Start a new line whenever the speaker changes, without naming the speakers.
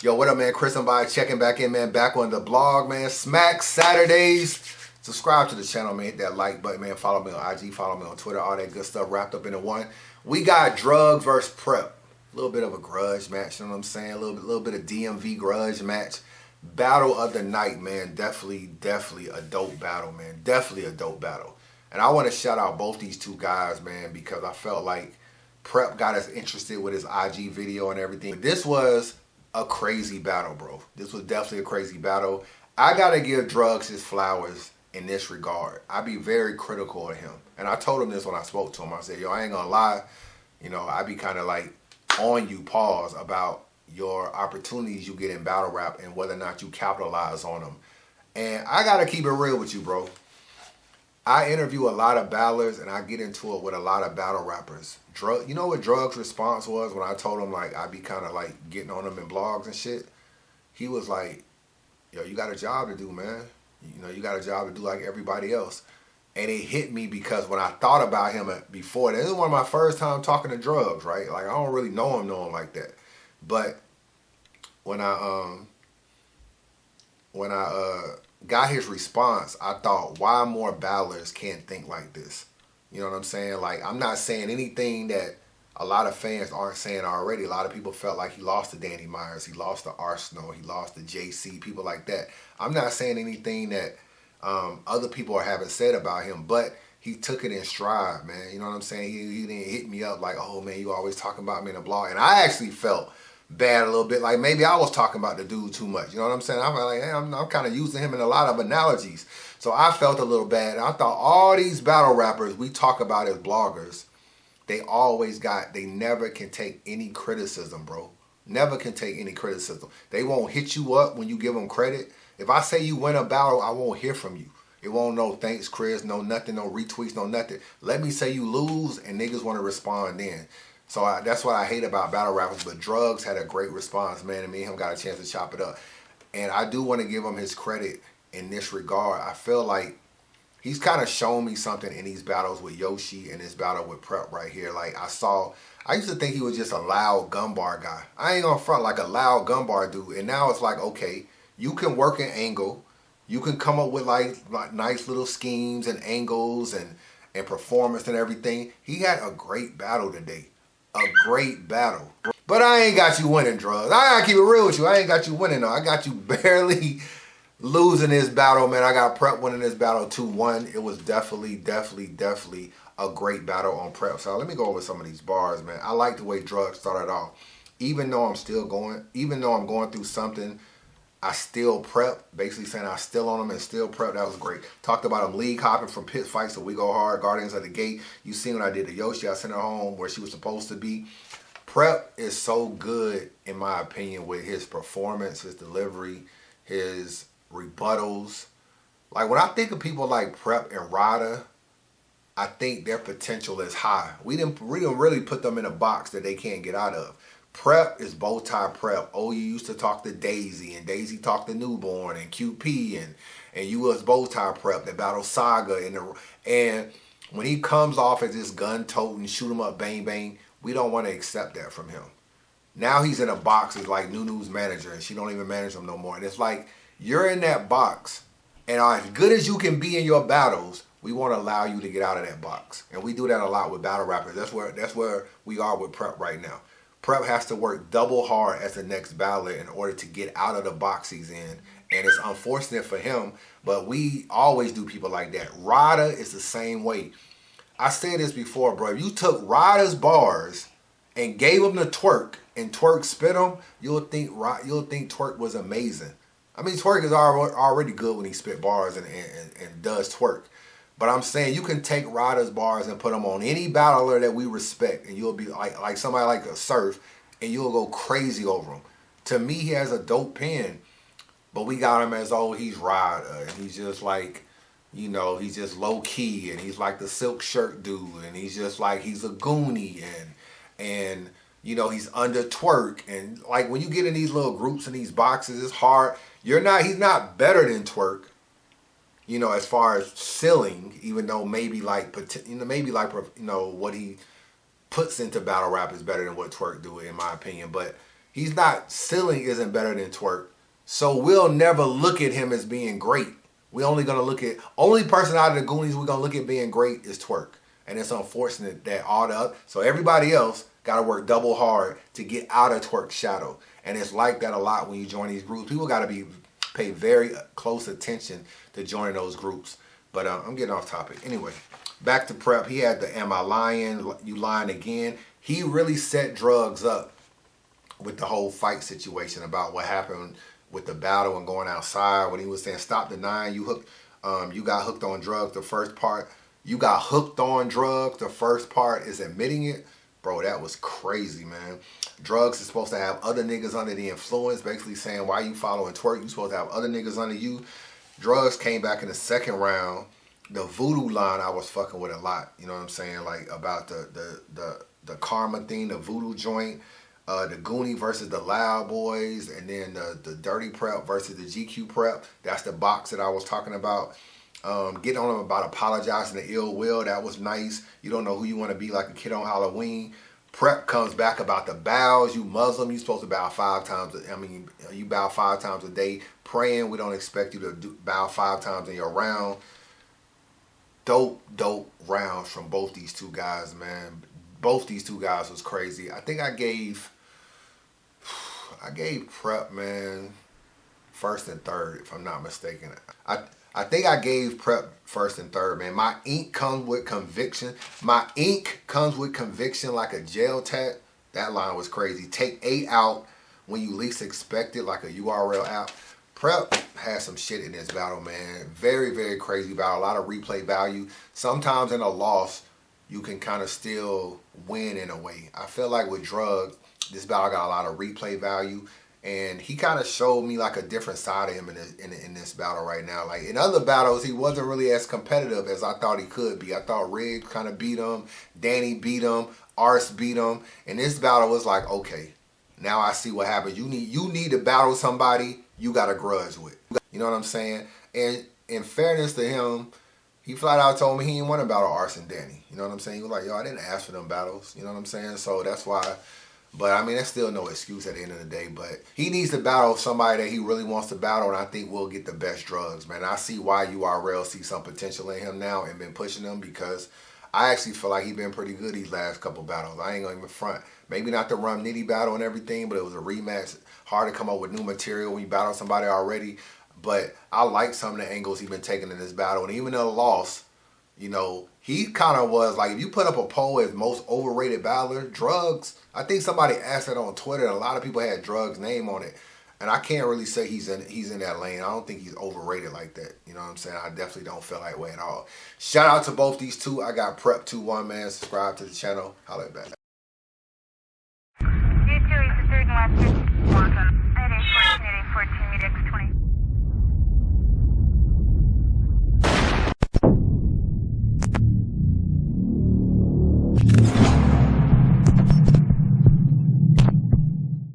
Yo, what up, man? Chris and by checking back in, man. Back on the blog, man. Smack Saturdays. Subscribe to the channel, man. Hit that like button, man. Follow me on IG. Follow me on Twitter. All that good stuff wrapped up into one. We got Drugz versus Prep. A little bit of a grudge match, you know what I'm saying? A little bit of DMV grudge match. Battle of the night, man. Definitely a dope battle, man. Definitely a dope battle. And I want to shout out both these two guys, man, because I felt like Prep got us interested with his IG video and everything. This was a crazy battle, bro. This was definitely a crazy battle. I gotta give Drugz his flowers in this regard. I be very critical of him. And I told him this when I spoke to him. I said, yo, I ain't gonna lie. You know, I be kind of like on you, pause, about your opportunities you get in battle rap and whether or not you capitalize on them. And I gotta keep it real with you, bro. I interview a lot of battlers and I get into it with a lot of battle rappers. You know what Drugz' response was when I told him like I be kind of like getting on him in blogs and shit? He was like, yo, you got a job to do, man. You know, you got a job to do like everybody else. And it hit me because when I thought about him before, this is one of my first time talking to Drugz, right? Like I don't really know him like that. But when I got his response, I thought, why more battlers can't think like this? You know what I'm saying? Like, I'm not saying anything that a lot of fans aren't saying already. A lot of people felt like he lost to Danny Myers, he lost to Arsenal, he lost to JC, people like that. I'm not saying anything that other people haven't said about him, but he took it in stride, man. You know what I'm saying? He didn't hit me up like, oh, man, you always talking about me in the blog. And I actually felt bad a little bit, like maybe I was talking about the dude too much. You know what I'm saying? I'm like, hey, I'm kind of using him in a lot of analogies. So I felt a little bad. I thought all these battle rappers we talk about as bloggers, they never can take any criticism, bro. Never can take any criticism. They won't hit you up when you give them credit. If I say you win a battle, I won't hear from you. It won't no thanks, Chris, no nothing, no retweets, no nothing. Let me say you lose and niggas want to respond then. So that's what I hate about battle rappers, but Drugz had a great response, man, and me and him got a chance to chop it up. And I do want to give him his credit in this regard. I feel like he's kind of shown me something in these battles with Yoshi and this battle with Prep right here. Like I used to think he was just a loud gun bar guy. I ain't gonna front, like a loud gun bar dude. And now it's like, okay, you can work an angle. You can come up with like nice little schemes and angles and performance and everything. He had a great battle today. A great battle. But I ain't got you winning, Drugz. I gotta keep it real with you. I ain't got you winning, though. I got you barely losing this battle, man. I got Prep winning this battle 2-1. It was definitely a great battle on Prep. So let me go over some of these bars, man. I like the way Drugz started off. Even though I'm going through something, I still Prep, basically saying I still on him and still Prep. That was great. Talked about him league hopping from pit fights to We Go Hard, Guardians of the Gate. You seen what I did to Yoshi. I sent her home where she was supposed to be. Prep is so good, in my opinion, with his performance, his delivery, his rebuttals. Like when I think of people like Prep and Rada, I think their potential is high. We didn't really put them in a box that they can't get out of. Prep is bow tie Prep. Oh, you used to talk to Daisy, and Daisy talked to Newborn and QP, and you was bow tie Prep, the Battle Saga, and when he comes off as this gun toting, shoot 'em up, bang bang, we don't want to accept that from him. Now he's in a box as like Nunu's manager, and she don't even manage him no more. And it's like you're in that box, and as good as you can be in your battles, we won't allow you to get out of that box. And we do that a lot with battle rappers. That's where we are with Prep right now. Prep has to work double hard as the next battler in order to get out of the box he's in. And it's unfortunate for him, but we always do people like that. Rada is the same way. I said this before, bro. If you took Rada's bars and gave him to Twerk and Twerk spit him, you'll think Twerk was amazing. I mean, Twerk is already good when he spit bars and does Twerk. But I'm saying you can take Rada's bars and put them on any battler that we respect, and you'll be like somebody like a Surf, and you'll go crazy over him. To me, he has a dope pen, but we got him as, oh, he's Rada, and he's just like, you know, he's just low key, and he's like the silk shirt dude, and he's just like, he's a Goonie, and you know, he's under Twerk, and like when you get in these little groups in these boxes, it's hard. He's not better than Twerk. You know, as far as ceiling, even though maybe like what he puts into battle rap is better than what Twerk do, in my opinion. But He's not, ceiling isn't better than Twerk. So we'll never look at him as being great. We only gonna look at, only person out of the Goonies we're gonna look at being great is Twerk. And it's unfortunate that all the other, so everybody else gotta work double hard to get out of Twerk's shadow. And it's like that a lot when you join these groups. People gotta pay very close attention to joining those groups. But I'm getting off topic. Anyway, back to Prep. He had the Am I Lying? You Lying Again. He really set Drugz up with the whole fight situation about what happened with the battle and going outside when he was saying stop denying you got hooked on drugs. The first part, you got hooked on drugs. The first part is admitting it. Bro, that was crazy, man. Drugz is supposed to have other niggas under the influence, basically saying why you following Twerk, you supposed to have other niggas under you. Drugz came back in the second round. The voodoo line I was fucking with a lot. You know what I'm saying? Like about the karma thing, the voodoo joint, the Goonies versus the Loud Boys, and then the Dirty Prep versus the GQ Prep. That's the box that I was talking about. Getting on him about apologizing to ill will. That was nice. You don't know who you want to be, like a kid on Halloween. Prep comes back about the bows. You Muslim, you supposed to bow 5 times. I mean, you bow 5 times a day. Praying, we don't expect you to bow 5 times in your round. Dope rounds from both these two guys, man. Both these two guys was crazy. I think I gave Prep, man, first and third, if I'm not mistaken. I think I gave Prep first and third, man. My ink comes with conviction. My ink comes with conviction like a jail tat. That line was crazy. Take 8 out when you least expect it, like a URL app. Prep had some shit in this battle, man. Very, very crazy battle. A lot of replay value. Sometimes in a loss, you can kind of still win in a way. I feel like with Drugz, this battle got a lot of replay value. And he kind of showed me like a different side of him in this battle right now. Like in other battles, he wasn't really as competitive as I thought he could be. I thought Rig kind of beat him. Danny beat him. Ars beat him. And this battle was like, okay, now I see what happens. You need to battle somebody you got a grudge with. You know what I'm saying? And in fairness to him, he flat out told me he didn't want to battle Ars and Danny. You know what I'm saying? He was like, yo, I didn't ask for them battles. You know what I'm saying? So that's why. But I mean, that's still no excuse at the end of the day. But he needs to battle somebody that he really wants to battle, and I think we'll get the best Drugz, man. I see why URL see some potential in him now and been pushing him, because I actually feel like he's been pretty good these last couple battles. I ain't gonna even front. Maybe not the Rum Nitty battle and everything, but it was a rematch. Hard to come up with new material when you battle somebody already. But I like some of the angles he's been taking in this battle. And even in a loss, you know, he kind of was like, if you put up a poll as most overrated battler, Drugz, I think somebody asked that on Twitter, and a lot of people had Drugz' name on it. And I can't really say he's in that lane. I don't think he's overrated like that. You know what I'm saying? I definitely don't feel that way at all. Shout out to both these two. I got Prep 2-1, man. Subscribe to the channel. Holla back.